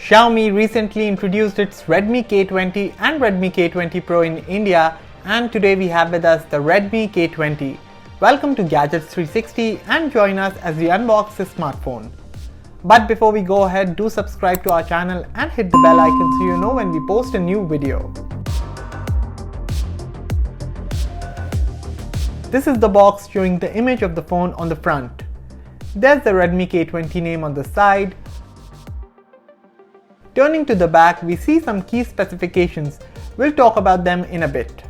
Xiaomi recently introduced its Redmi K20 and Redmi K20 Pro in India, and today we have with us the Redmi K20. Welcome to Gadgets 360 and join us as we unbox this smartphone. But before we go ahead, do subscribe to our channel and hit the bell icon so you know when we post a new video. This is the box showing the image of the phone on the front. There's the Redmi K20 name on the side. Turning to the back, we see some key specifications. We'll talk about them in a bit.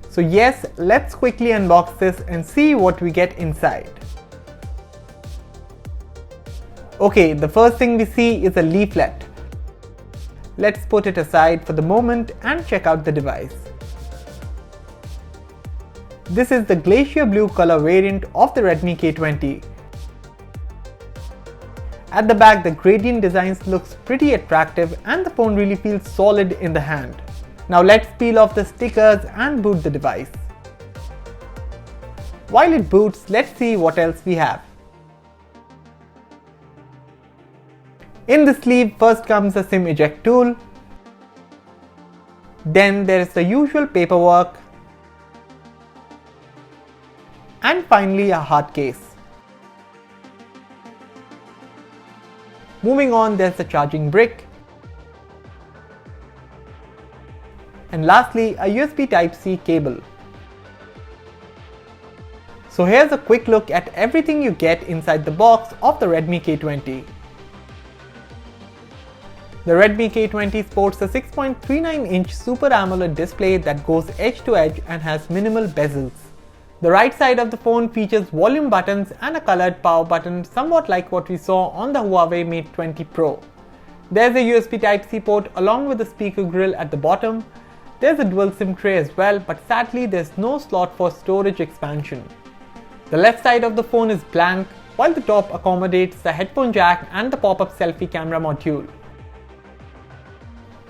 So yes, let's quickly unbox this and see what we get inside. Okay, the first thing we see is a leaflet. Let's put it aside for the moment and check out the device. This is the glacier blue color variant of the Redmi K20. At the back, the gradient designs looks pretty attractive and the phone really feels solid in the hand. Now let's peel off the stickers and boot the device. While it boots, let's see what else we have. In the sleeve, first comes the SIM eject tool. Then there is the usual paperwork. And finally a hard case. Moving on, there's the charging brick. And lastly, a USB Type-C cable. So here's a quick look at everything you get inside the box of the Redmi K20. The Redmi K20 sports a 6.39-inch Super AMOLED display that goes edge to edge and has minimal bezels. The right side of the phone features volume buttons and a colored power button, somewhat like what we saw on the Huawei Mate 20 Pro. There's a USB Type-C port along with a speaker grill at the bottom. There's a dual SIM tray as well, but sadly there's no slot for storage expansion. The left side of the phone is blank, while the top accommodates the headphone jack and the pop-up selfie camera module.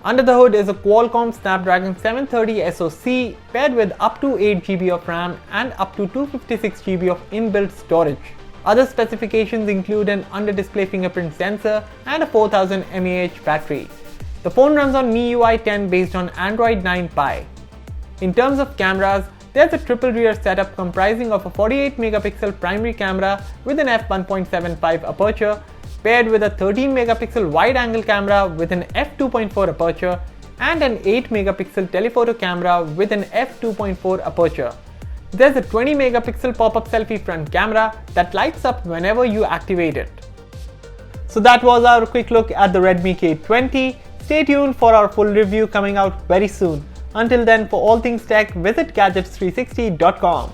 Under the hood is a Qualcomm Snapdragon 730 SoC paired with up to 8GB of RAM and up to 256GB of inbuilt storage. Other specifications include an under-display fingerprint sensor and a 4000 mAh battery. The phone runs on MIUI 10 based on Android 9 Pie. In terms of cameras, there's a triple rear setup comprising of a 48MP primary camera with an f1.75 aperture, paired with a 13MP wide-angle camera with an f2.4 aperture and an 8MP telephoto camera with an f2.4 aperture. There's a 20MP pop-up selfie front camera that lights up whenever you activate it. So that was our quick look at the Redmi K20. Stay tuned for our full review coming out very soon. Until then, for all things tech, visit gadgets360.com.